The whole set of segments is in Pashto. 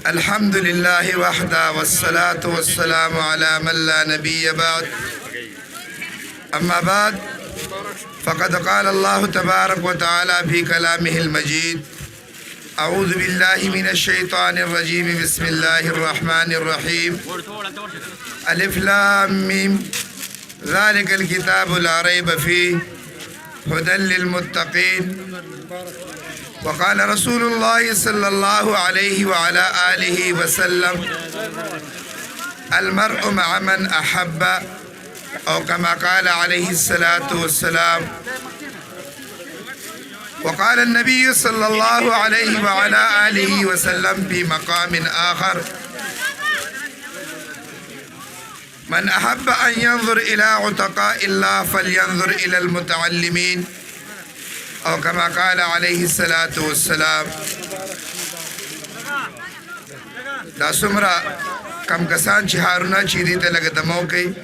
الحمد لله وحده والصلاة والسلام على من لا نبي بعد. أما بعد فقد قال الله تبارك وتعالى في كلامه المجيد: أعوذ بالله من الشيطان الرجيم، بسم الله الرحمن الرحيم. ألف لام ميم، ذلك الكتاب لا ريب فيه هدى للمتقين. وقال رسول الله صلى الله عليه وعلى آله وسلم: المرء مع من أحب، أو كما قال عليه الصلاة والسلام. وقال النبي صلى الله عليه وعلى آله وسلم في مقام آخر: من أحب أن ينظر إلى عتقاء الله فلينظر إلى المتعلمين، او كما قال عليه الصلاة والسلام. دا سمرا کم کسان چې هارونه چې دي ته لګ دمو کوي،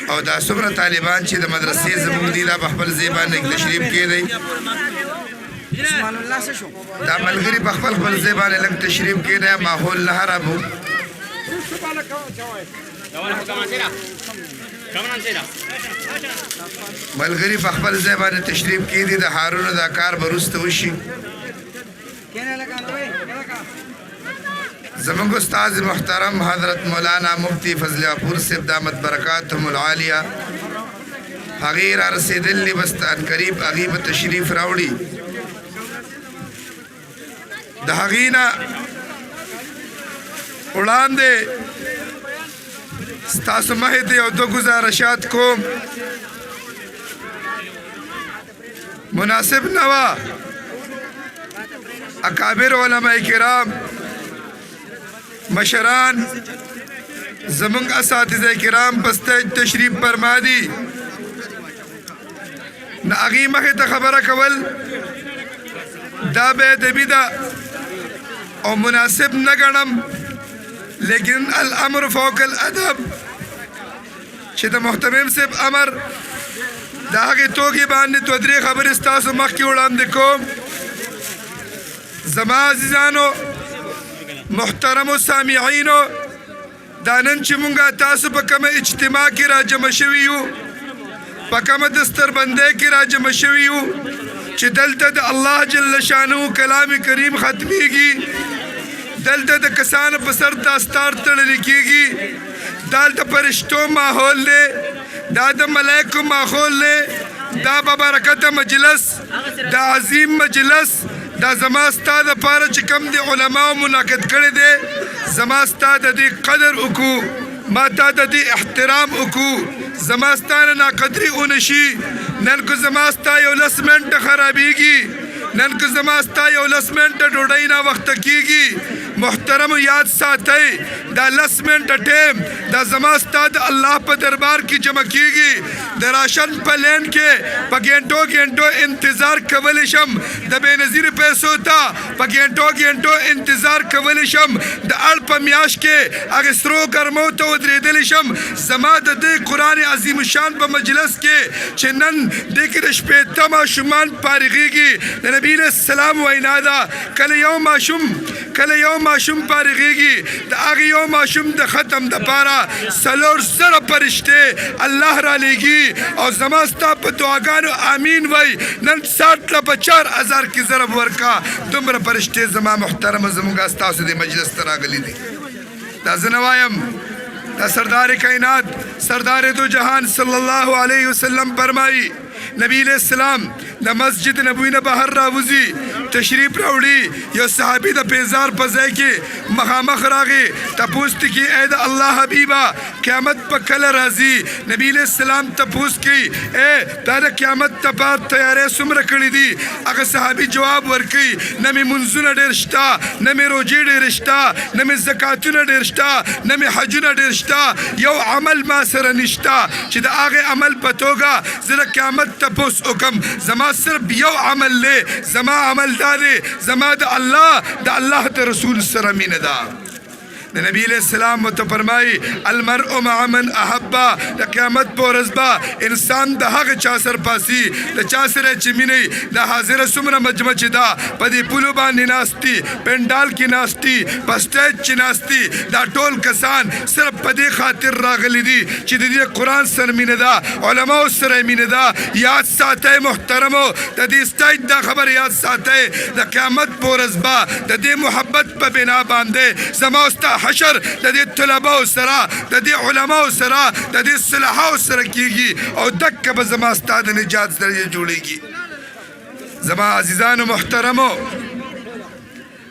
او دا سمرا طالبان چې د مدرسې زموږ دي دا په خپل زبان کې تشریف کړي، دا ملګری په خپل زبان لګ تشریف کړي، ماحول نه خرابو. ملګری په خپل ځای باندې تشریف کړي، د هارونه دا کار به وروسته وشي. زموږ استاد محترم حضرت مولانا مفتی فضل غفور صاحب دامت برکاتهم العالیه، هغې را رسېدلي بس ان قریب هغې به تشریف راوړي. د هغې نه وړاندې ستاسو مخې ته یو دو ګزارشات کوم. مناسب نه وه اکابر علماء کرام، مشران، زمونږ اساتذه کرام په سټیج تشریف فرما دي، د هغې مخې ته خبره کول دا بې ادبي ده او مناسب نه ګڼم. لیکن الامر فوق الادب چې د محتمم صاحب امر د هغې توګې باندې دوه درې خبرې ستاسو مخکې وړاندې کوم. زما عزیزانو محترمو سامعینو، دا نن چې مونږ تاسو په کومه اجتماع کې را جمع شوي یو، په کومه دستربندۍ کې را جمع شوي یو چې دلته د الله جل شانه کلام کریم ختمیږي، دلته د کسانو په سر داستار تړلی کېږي، دا د فرشتو ماحول دی، دا د ملائکو ماحول دی، دا ببرکته مجلس، دا عظیم مجلس، دا زما ستا دپاره چې کوم د علماو منعقد کړی دی، زما ستا د دې قدر وکړو، ما تا د دې احترام وکړو، زما ستا نه ناقدري ونه شي. نن که زما ستا یو لس منټه خرابېږي، نن که زما ستا یو لس منټه ډوډۍ ناوخته کېږي، محترم یاد ساتئ دا لس منټه ټیم دا زما ستا د الله په دربار کې جمع کېږي. د راشن په لین کې په ګنټو انتظار کولی شم، د بېنظیرې پیسو ته په ګنټو انتظار کولی شم، د اړ په میاشت کې هغې سرو ګرمو ته ودرېدلی شم. زما د دې قرآن عظیم الشان په مجلس کې چې نن دې کې د شپېته ماشومان فارغېږي، د نبي علیه السلام وینا ده کله یو ماشوم فارغېږي، د هغې یو ماشوم د ختم دپاره 400 فرشتې الله رالیږي، او زما ستا په دعاګانو آمین وی. نن 60 له په 4000 کې ضرب ورکا، دومره فرشتې زما محترمه زموږ ستاسو د مجلس ته راغلي دي. دا زه نه وایم، دا سردار کائنات سردار دو جهان صلی الله علیه وسلم فرمایي، نبی علیہ السلام د مسجد نبوي نه بهر راوځي، تشریف راوړي، یو صحابي د پیزار په ځای کې مخامخ راغی، تپوس ته کې ای د الله حبیبه قیامت په کله راځي؟ نبی علیہ السلام تپوس کوي ای تا د قیامت دپاره تیاری څومره کړي دي؟ هغه صحابي جواب ورکوي نه مې منځونه ډېر شته، نه مې روژې ډېرې شته، نه مې زکاتونه ډېر شته، نه مې حجونه ډېر شته، یو عمل ما سره نشته چې د هغې عمل په توګه زه د قیامت تپوس وکم. زما صرف یو عمل دی، زما عمل دا دی زما د الله د رسول سره مینه ده. نبی علیہ السلام مت فرمای المرء مع من احبا د قیامت پر ورځ به انسان د هغه چا سر پاسي د چا سره چې مینه د حاضر سمره مجمع چې دا په دې پلو باندې ناشتي پندال کې ناشتي پسټیج چې ناشتي دا ټول کسان صرف په دې خاطر راغلي دي چې د دې قرآن سره مینه ده علماء سره مینه ده یاد ساتئ محترمو د دې سټیج دا خبر یاد ساتئ د قیامت پر ورځ به د دې محبت په بنا باندې زما استا حشر د دې طلباء سره د دې علماء سره د دې صلحاء سره کیږي او دک به زما استا د نجات ذریعہ جوړیږي زما عزیزانو محترمو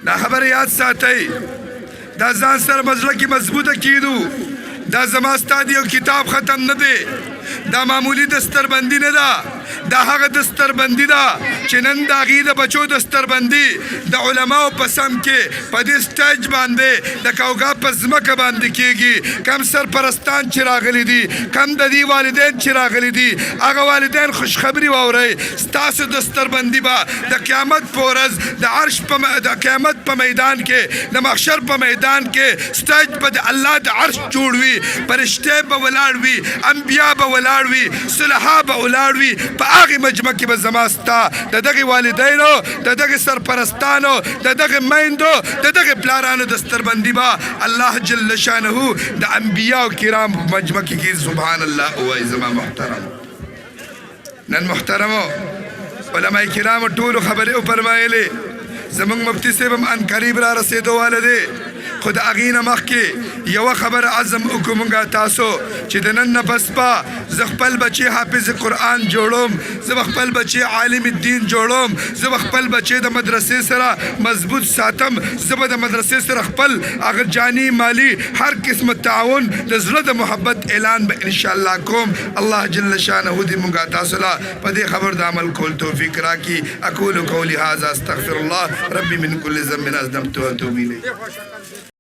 دا خبر یاد ساتئ دا ځان سره مزړه کې مضبوطه کیدو دا زما استا دی کتاب ختم نه دی دا معمولی دستربندی نه ده دا هغه دستربندی ده چې نن د هغې د بچو دستربندي د علماو په سم کې په دې سټیج باندې د کوګا په ځمکه باندې کېږي کم سرپرستان چې راغلي دي کم د دې والدین چې راغلي دي هغه والدین خوشخبري واورئ ستاسو دستربندي به د قیامت په ورځ د عرش د قیامت په میدان کې د محشر په میدان کې سټیج به د الله د عرش جوړ وي فرشتې به ولاړ وي انبیا به ولاړ وي صلحا به ولاړ وي په هغې مجمع کې به زما ستا د دغې والدینو د دغې سرپرستانو د دغې میندو د دغې پلارانو دستربندي به الله جل شانه د انبیاو کرام په مجمع کې کړي سبحان الله ووایي زما محترم نن محترمو علماء کرامو ټولو خبرې وفرمایلې زمونږ مفتي صاحب هم ان قریب را رسېدو واله دی خو د هغې نه مخکې یوه خبره عزم وکړو مونږ تاسو چې د نن نه پس به زه خپل بچی حافظ قرآن جوړوم زه به خپل بچی عالم الدین جوړوم زه به خپل بچی د مدرسې سره مضبوط ساتم زه به د مدرسې سره خپل هغه جاني مالي هر قسم تعاون د زړه د محبت اعلان به انشاءالله کوم الله جل شانه دې مونږ تاسو له په دې خبر د عمل کول توفیق راکړي اقول قولي هذا استغفر الله ربي من كل ذنب أذنبته وأتوب إليه